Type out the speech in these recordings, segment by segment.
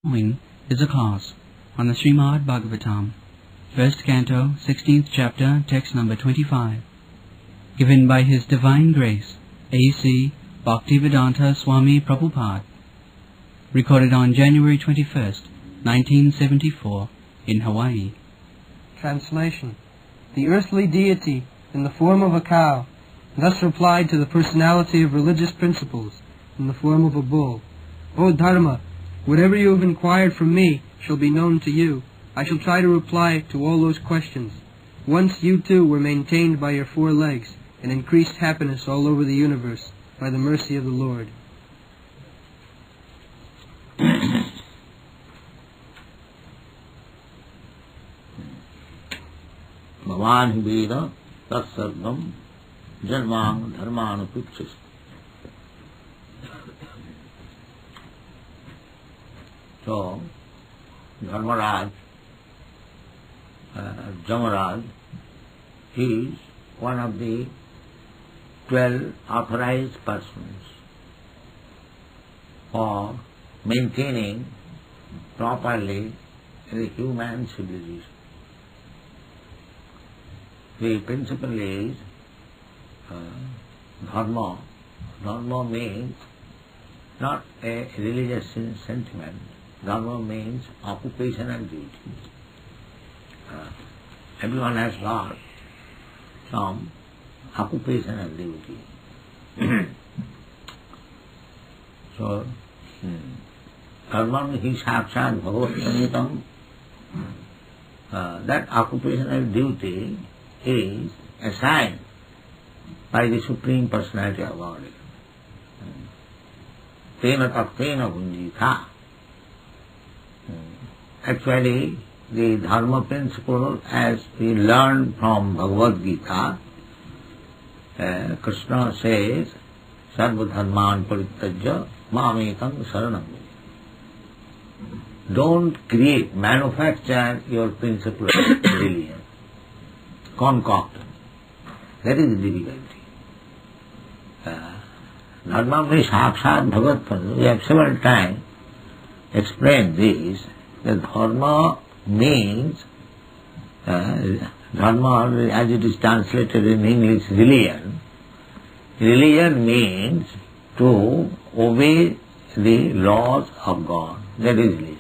Following is a class on the Srimad Bhagavatam, first canto, 16th chapter, text number 25, given by His Divine Grace, A.C. Bhaktivedanta Swami Prabhupada, recorded on January 21st, 1974, in Hawaii. Translation. The earthly deity, in the form of a cow, thus replied to the personality of religious principles, in the form of a bull, O Dharma, whatever you have inquired from me shall be known to you. I shall try to reply to all those questions. Once you too were maintained by your four legs, and increased happiness all over the universe, by the mercy of the Lord. Bhavan Veda Tatsarvam Janmang Dharmanupikshis. So, Dharmaraj, Jamaraj, is one of the 12 authorized persons for maintaining properly the human civilization. The principle is dharma. Dharma means not a religious sentiment. Dharma means occupation and duty. Everyone has got some occupation and duty. So, karma hi sakshat bhagavat that occupational duty is assigned by the Supreme Personality of Godhead. Tena tattena bhunjitha. Actually, the dharma principle, as we learn from Bhagavad Gita, Krishna says, Sarva dharman parityajya mamekam saranam. Don't manufacture your principle of religion, concoct. That is the difficulty. Dharma means sakshat bhagavat. We have several times explained this. The dharma means, dharma as it is translated in English, religion. Religion means to obey the laws of God. That is religion.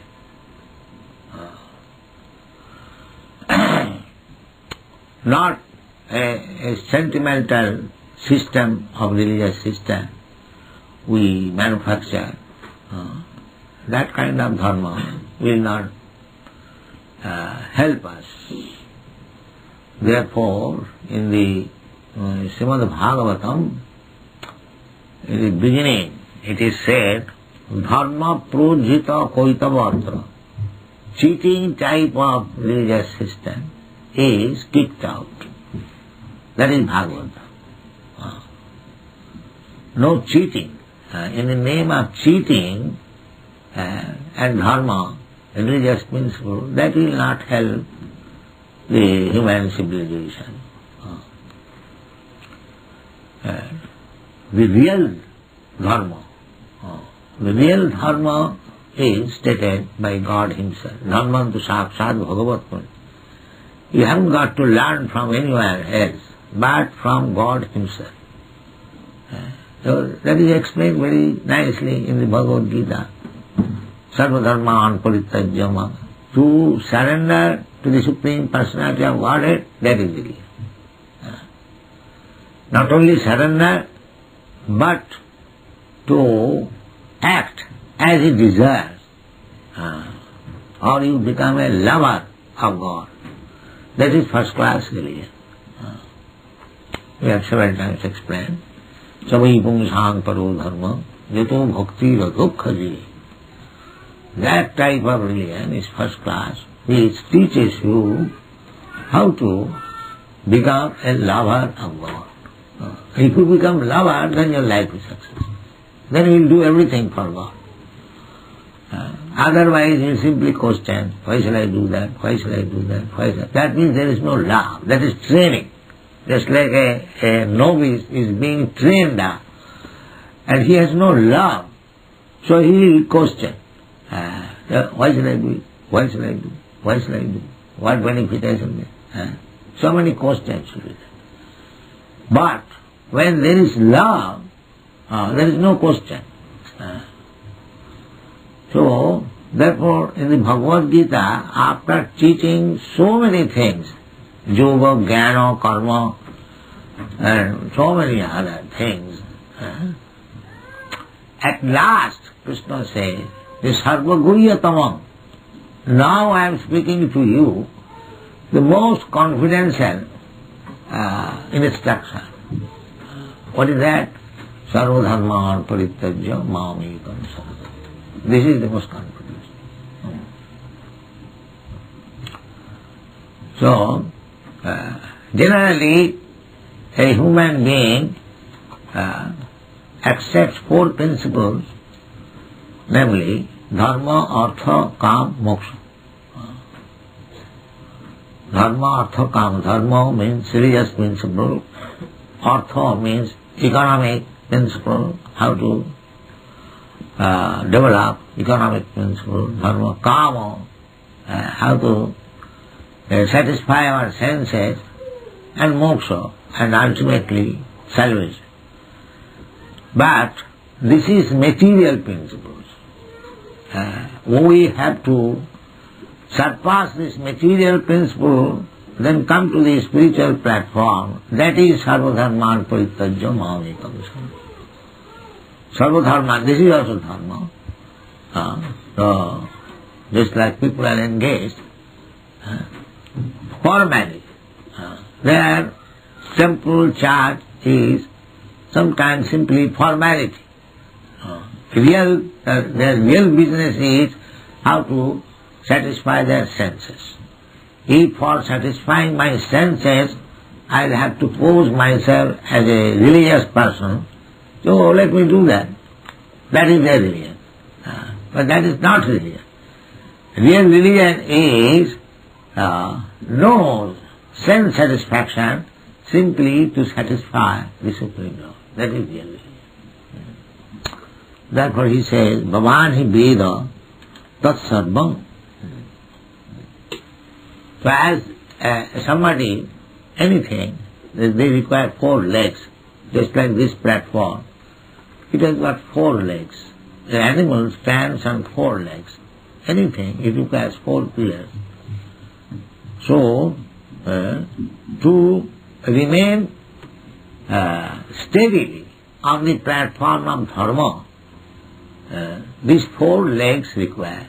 Not a sentimental system of religious system we manufacture. That kind of dharma will not help us. Therefore, in the Srimad Bhagavatam, in the beginning, it is said, dharma projita koitavatra. Cheating type of religious system is kicked out. That is Bhagavata. No cheating. In the name of cheating and dharma, religious principle, that will not help the human civilization. The real dharma is stated by God Himself. Dharmantu sakshat bhagavat. You haven't got to learn from anywhere else, but from God Himself. So that is explained very nicely in the Bhagavad Gita. Sarva dharman parityajya. To surrender to the Supreme Personality of Godhead, that is religion. Not only surrender, but to act as He desires. Or you become a lover of God. That is first class religion. We have several times explained. Savai pungsang paro dharma, jato bhakti radukha ji. That type of religion is first class, which teaches you how to become a lover of God. If you become lover, then your life is successful. Then you will do everything for God. Otherwise, you simply question, why shall I do that? Why shall I do that? Why shall I? That means there is no love. That is training. Just like a novice is being trained up, and he has no love, so he will question. Why should I do it? Why should I do it? Why should I do it? What benefit I should get? So many questions should be there. But when there is love, there is no question. So, therefore, in the Bhagavad Gita, after teaching so many things, yoga, jnana, karma, and so many other things, at last, Krishna says, the sarva guryatamam. Now I am speaking to you the most confidential instruction. What is that? Sarva dharman parityajya mamekam saranam. This is the most confidential. So, generally, a human being accepts four principles, namely dharma, artha, kam, moksha. Dharma, artha, kam. Dharma means religious principle. Artha means economic principle, how to develop economic principle. Dharma, kama, how to satisfy our senses, and moksha, and ultimately salvation. But this is material principles. We have to surpass this material principle, then come to the spiritual platform. That is sarvadharman parityajya mamekam saranam. Sarvadharman, this is also dharma. Just like people are engaged, formality. Their temple church is sometimes simply formality. Their real business is how to satisfy their senses. If for satisfying my senses I will have to pose myself as a religious person, so let me do that. That is their religion. But that is not religion. Real religion is no sense satisfaction, simply to satisfy the Supreme Lord. That is real religion. Therefore he says, Bhavan hi veda tat sarvam. So as somebody, anything, they require four legs, just like this platform. It has got four legs. The animal stands on four legs. Anything, it requires four pillars. So, to remain steadily on the platform of dharma, these four legs require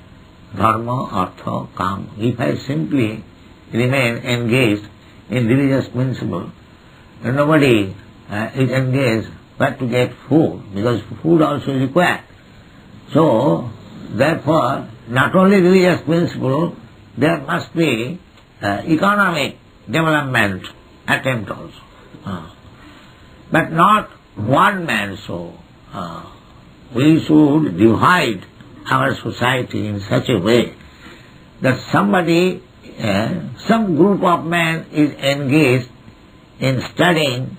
dharma, artha, kama. If I simply remain engaged in religious principle, nobody is engaged but to get food, because food also is required. So, therefore, not only religious principle, there must be economic development attempt also. But not one man so. We should divide our society in such a way that somebody, some group of men is engaged in studying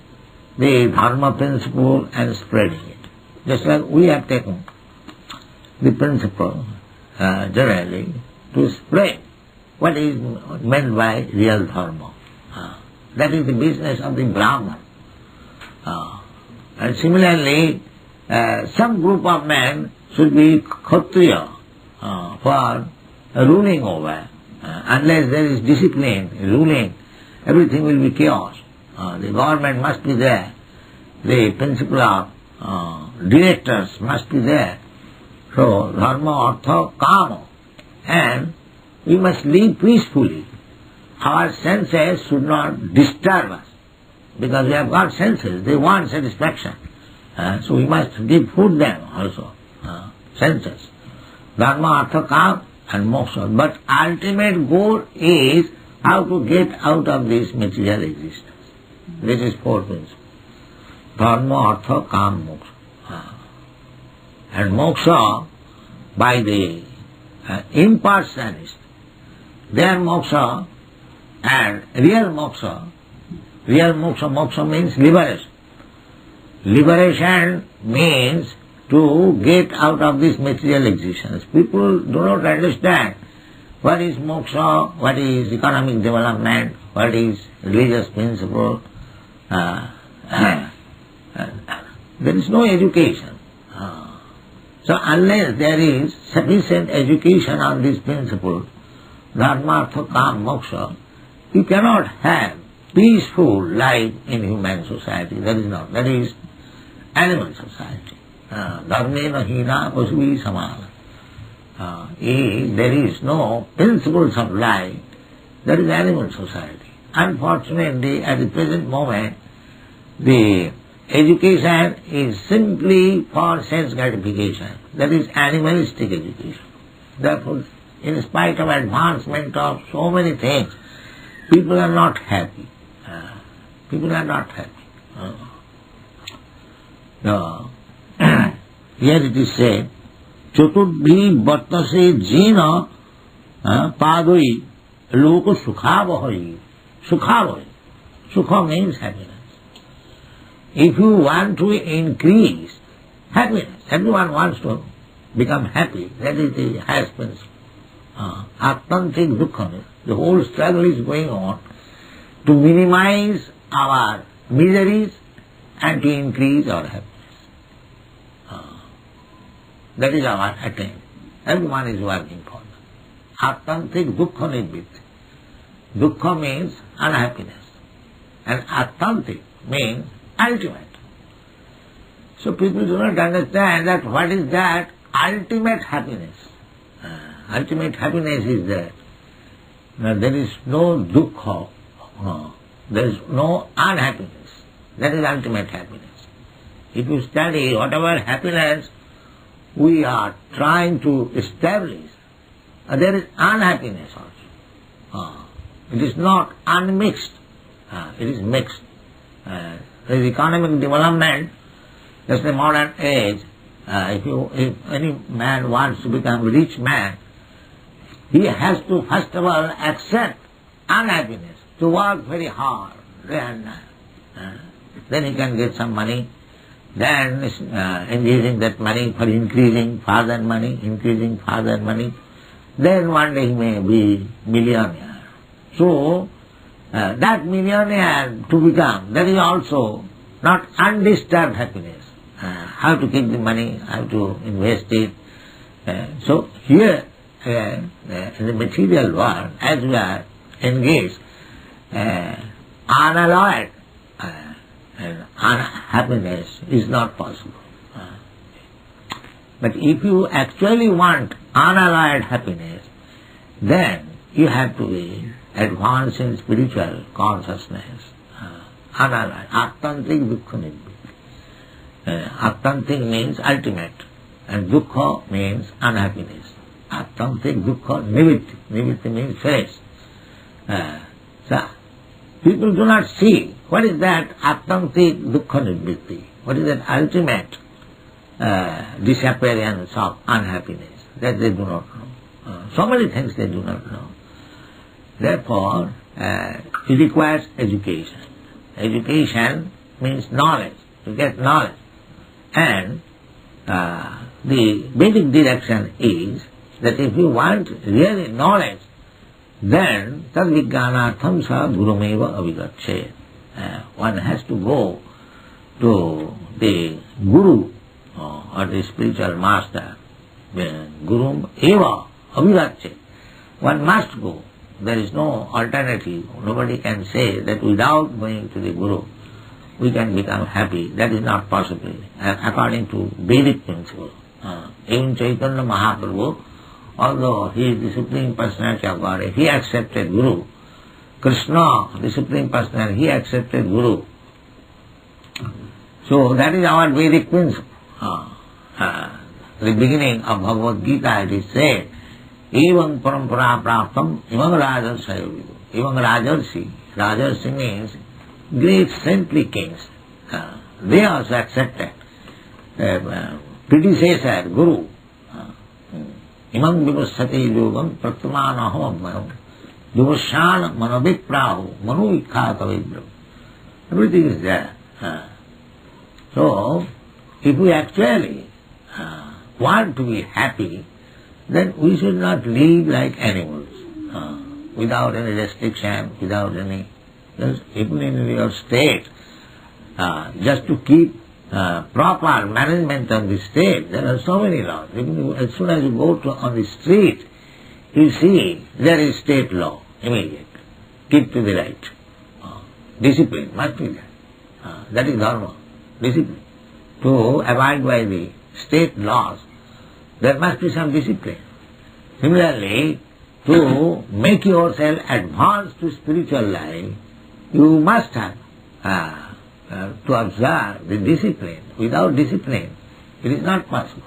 the dharma principle and spreading it. Just like we have taken the principle generally to spread what is meant by real dharma. That is the business of the Brahman. And similarly, some group of men should be Kshatriya for ruling over. Unless there is discipline, ruling, everything will be chaos. The government must be there. The principle of directors must be there. So, dharma, artha, kama. And we must live peacefully. Our senses should not disturb us, because we have got senses, they want satisfaction. So we must give food them also, senses. Dharma, artha, kama and moksha. But ultimate goal is how to get out of this material existence. This is four principles. Dharma, artha, kama, moksha. And moksha, by the impersonalist, their moksha and real moksha, moksha means liberation. Liberation means to get out of this material existence. People do not understand what is moksha, what is economic development, what is religious principle. There is no education. So unless there is sufficient education on this principle, dharma, artha, kam, moksha, you cannot have peaceful life in human society. That is not. That is animal society. Dharmena hina pasvi samana. If there is no principles of life, that is animal society. Unfortunately, at the present moment, the education is simply for sense gratification. That is animalistic education. Therefore, in spite of advancement of so many things, people are not happy. People are not happy. Here it is said, Chaturdhi Vartase Jena Padoi Loko Sukhavahai. Sukhavahai. Sukha means happiness. If you want to increase happiness, everyone wants to become happy. That is the highest principle. Atmantik dukkha. The whole struggle is going on to minimize our miseries and to increase our happiness. That is our attempt. Everyone is working for that. Atmantik dukkha nibbitti. Dukkha means unhappiness. And atmantik means ultimate. So people do not understand that what is that ultimate happiness. Ultimate happiness is that there is no dukkha, there is no unhappiness. That is ultimate happiness. If you study whatever happiness we are trying to establish, there is unhappiness also. It is not unmixed, it is mixed. There is economic development, just the modern age. If any man wants to become a rich man, he has to first of all accept unhappiness, to work very hard, day and night. Then he can get some money, then engaging that money for increasing further money, then one day he may be millionaire. So, that millionaire to become, that is also not undisturbed happiness. How to keep the money, how to invest it. So here, in the material world, as we are engaged, unalloyed happiness is not possible. But if you actually want unalloyed happiness, then you have to be advanced in spiritual consciousness. Unalloyed. Atmantik dukkha nibbitti. Atmantik means ultimate, and dukkha means unhappiness. Atmantik dukkha nivitti. Nivitti means fresh. So, people do not see what is that atmantik dukkha nibbitti. What is that ultimate disappearance of unhappiness? That they do not know. So many things they do not know. Therefore, it requires education. Education means knowledge, to get knowledge. And the basic direction is that if you want really knowledge, then tad vijnanatham sa gurumeva avigacchet. One has to go to the guru or the spiritual master. Gurum eva avigacchet. One must go. There is no alternative. Nobody can say that without going to the guru we can become happy. That is not possible. According to Vedic principle. Even Chaitanya Mahaprabhu, although he is the Supreme Personality of Godhead, he accepted Guru. Krishna, the Supreme Personality, he accepted Guru. So that is our Vedic principle. The beginning of Bhagavad Gita it is said, Evam parampara praptam imam rajarsayo. Evam rajarsi. Rajarsi means great saintly kings. They also accepted predecessor, Guru. Imam vivassate yogam pratmanaham abhayam. Vivasana manaviprahu manu ikkhata vibram. Everything is there. So, if we actually want to be happy, then we should not live like animals, without any restriction, without any, even in your state, just to keep proper management of the state. There are so many laws. Even as soon as you go on the street, you see there is state law immediately. Keep to the right. Discipline must be there. That is dharma, discipline. To abide by the state laws, there must be some discipline. Similarly, to make yourself advance to spiritual life, you must have to observe the discipline. Without discipline, it is not possible.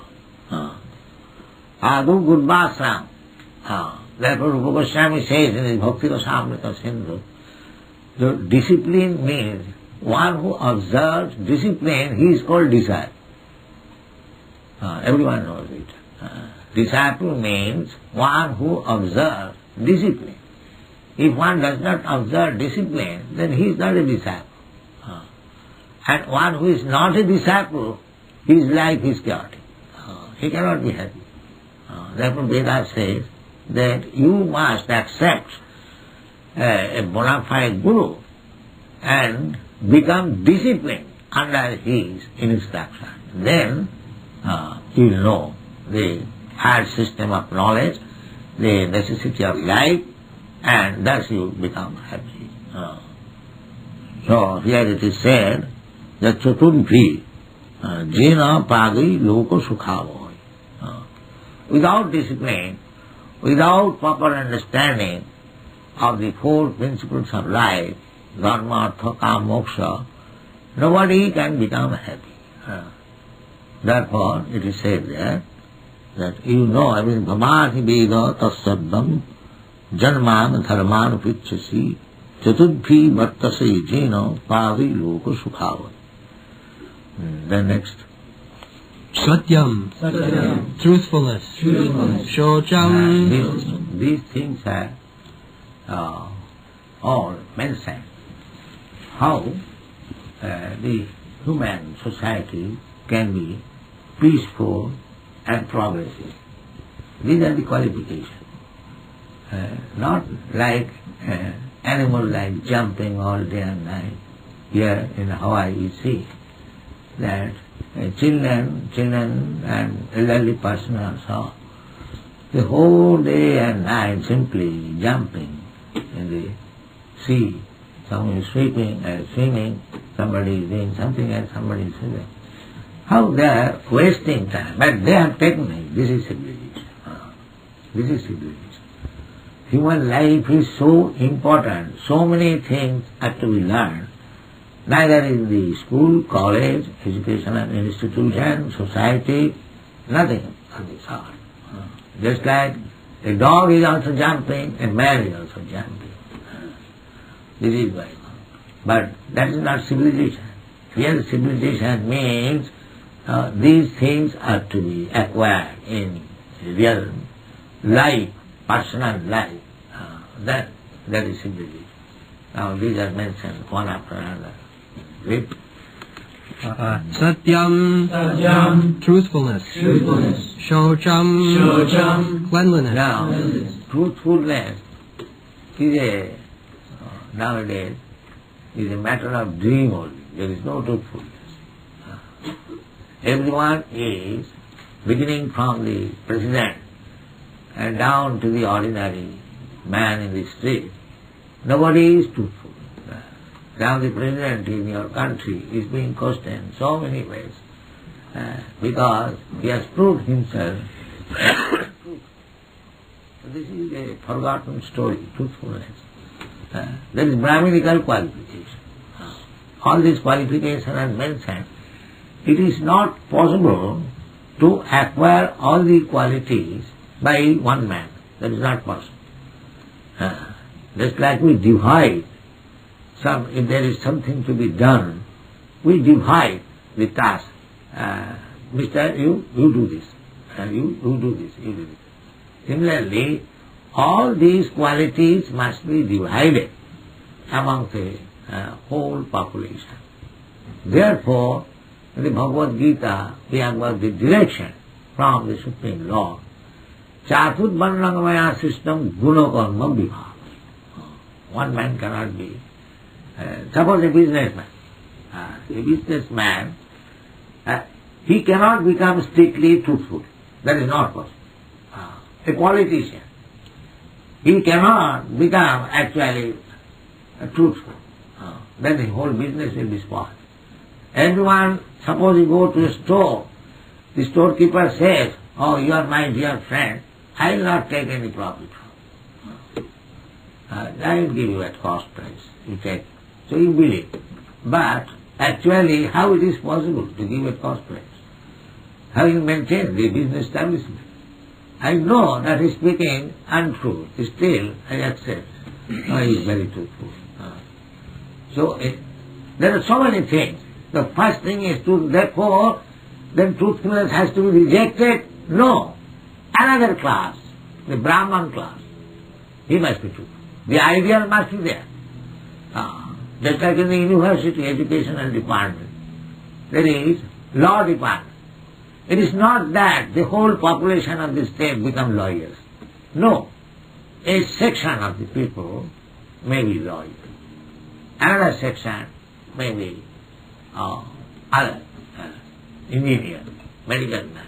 Adu Gurvasram. Therefore, Rupa Goswami says in his Bhakti Rasamrita Sindhu, the discipline means one who observes discipline, he is called disciple. Everyone knows it. Disciple means one who observes discipline. If one does not observe discipline, then he is not a disciple. And one who is not a disciple, his life is chaotic. He cannot be happy. Therefore Veda says that you must accept a bona fide guru and become disciplined under his instruction. Then you will know the higher system of knowledge, the necessity of life, and thus you become happy. So here it is said that Chaturdvi Jena Pagi Loko Sukhavoy. Without discipline, without proper understanding of the four principles of life, dharma, artha, kama, moksha, nobody can become happy. Therefore, it is said there that you know, I mean, bhamati veda tasaddam janman dharman pichasi chaturdhi vartase jena padi loka sukhavai. Then next. Satyam, truthfulness, Shocham. These things are all mentioned. How the human society can be peaceful and progressive. These are the qualifications. Not like animal like jumping all day and night. Here in Hawaii you see that children and elderly person also, the whole day and night simply jumping in the sea. Someone is swimming, somebody is doing something else, somebody is swimming. How they are wasting time, but they have technique. This is civilization. This is civilization. Human life is so important, so many things have to be learned. Neither in the school, college, educational institution, society, nothing of this sort. Just like a dog is also jumping, a man is also jumping. This is why. But that is not civilization. Real civilization means these things are to be acquired in real life, personal life. That is civilization. Now these are mentioned one after another. Read. Satyam, truthfulness, Shocham, cleanliness. Now, truthfulness is nowadays is a matter of dream only. There is no truthfulness. Everyone is, beginning from the president and down to the ordinary man in the street, nobody is truthful. Now the president in your country is being questioned so many ways because he has proved himself. This is a forgotten story, truthfulness. There is Brahminical qualification. All these qualifications are mentioned. It is not possible to acquire all the qualities by one man. That is not possible. Just like we divide if there is something to be done, we divide the task. Mister, you do this. You do this. You do this. Similarly, all these qualities must be divided among the whole population. Therefore, in the Bhagavad Gita, we have got the direction from the Supreme Lord. Chatud Varnangamaya system guna karma vibhava. One man cannot be. Suppose a businessman, he cannot become strictly truthful. That is not possible. A politician, he cannot become actually truthful. Then the whole business will be spoiled. Everyone, suppose you go to a store, the storekeeper says, "Oh, you are my dear friend, I will not take any profit from you. I will give you at cost price. You take." So you believe. But actually, how it is possible to give at cost price? How you maintain the business establishment? I know that he is speaking untruth. Still, I accept. He is very truthful. So there are so many things. The first thing is truth. Therefore, then truthfulness has to be rejected? No. Another class, the Brahman class, he must be truthful. The ideal must be there. Just like in the university educational department, there is law department. It is not that the whole population of the state become lawyers. No. A section of the people may be lawyers. Another section may be other engineer, medical man.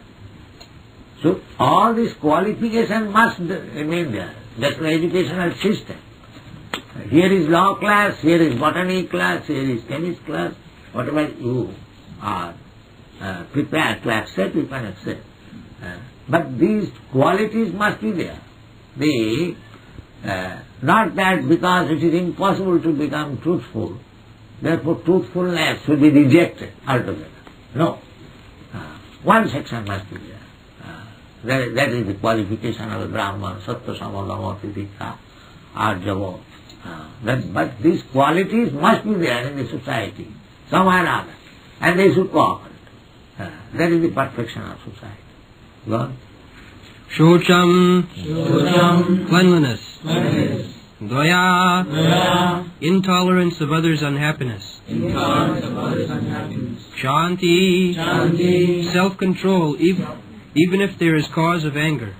So all this qualification must remain there. That's the educational system. Here is law class, here is botany class, here is chemist class. Whatever you are prepared to accept, you can accept. But these qualities must be there. Not that because it is impossible to become truthful, therefore truthfulness should be rejected altogether. No. One section must be there. That is the qualification of the Brahman, Sattva, Samadama, Titikha, Arjava. But these qualities must be there in the society, somewhere or other, and they should cooperate. That is the perfection of society. Go on. Shocham, cleanliness. Daya, intolerance of others' unhappiness. Shanti, self-control, even if there is cause of anger.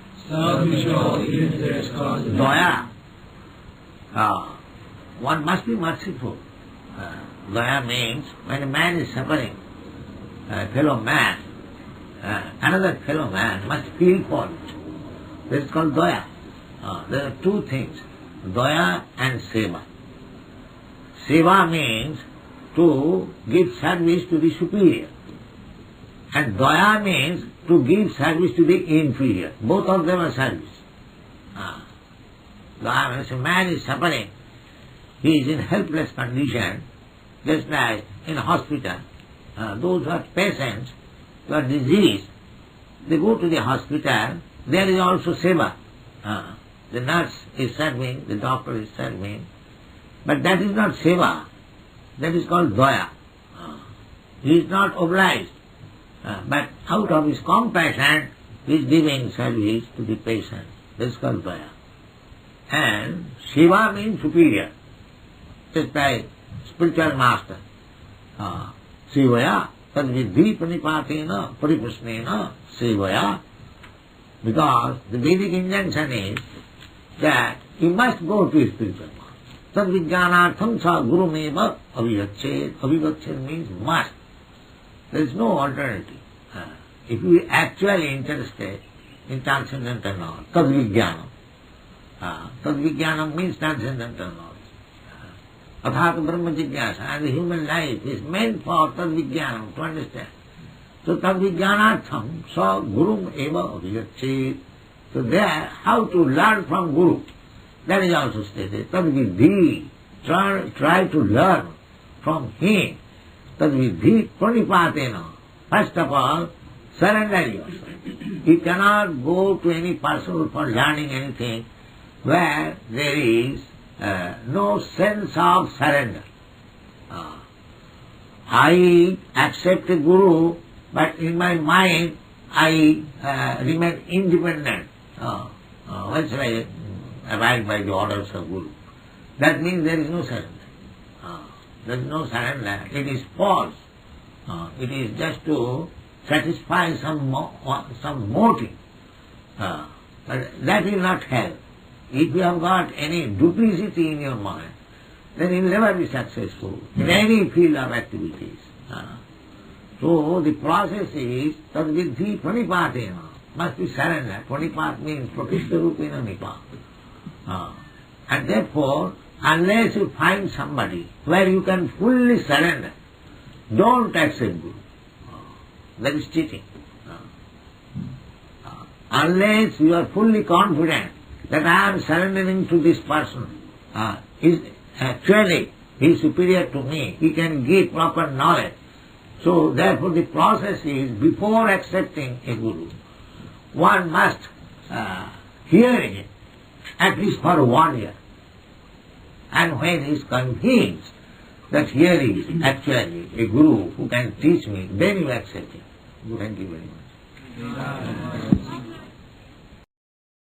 Daya, one must be merciful. Daya means when a man is suffering, a fellow man, another fellow man must feel for it. This is called daya. There are two things, daya and seva. Seva means to give service to the superior, and daya means to give service to the inferior. Both of them are service. Daya means a man is suffering, he is in helpless condition, just like in a hospital. Those who are patients, who are diseased, they go to the hospital, there is also seva. The nurse is serving, the doctor is serving, but that is not seva. That is called daya. He is not obliged, but out of his compassion, he is giving service to the patient. That is called daya. And seva means superior, just like spiritual master. Sevaya, tadvidhi pranipatena pariprasnena sevaya. Because the Vedic injunction is that you must go to a spiritual master. Tadvijnanartham sa gurumeva avivached. Avivached means must. There is no alternative. If you are actually interested in transcendental knowledge, tadvijnanam. Tadvijnanam means transcendental knowledge. Athat Brahma Jigyasa, and the human life is meant for Tadvijnanam, to understand. So Tadvijnanartham sa gurum eva avivached. So there, how to learn from Guru, that is also stated. Tadvidhi, try to learn from him. Tadvidhi pranipatena. First of all, surrender yourself. You cannot go to any person for learning anything where there is no sense of surrender. I accept a Guru, but in my mind I remain independent. Why should I abide by the orders of Guru? That means there is no surrender. There is no surrender. It is false. It is just to satisfy some motive. But that will not help. If you have got any duplicity in your mind, then you will never be successful in any field of activities. So the process is that vidhi pranipatena, must be surrender. Pranipat means pratishtha rupena nipa. And therefore, unless you find somebody where you can fully surrender, don't accept Guru. That is cheating. Unless you are fully confident that I am surrendering to this person, actually he is superior to me, he can give proper knowledge. So therefore the process is, before accepting a Guru, one must hear it at least for 1 year. And when he is convinced that here is actually a Guru who can teach me, then you accept him. Thank you very much.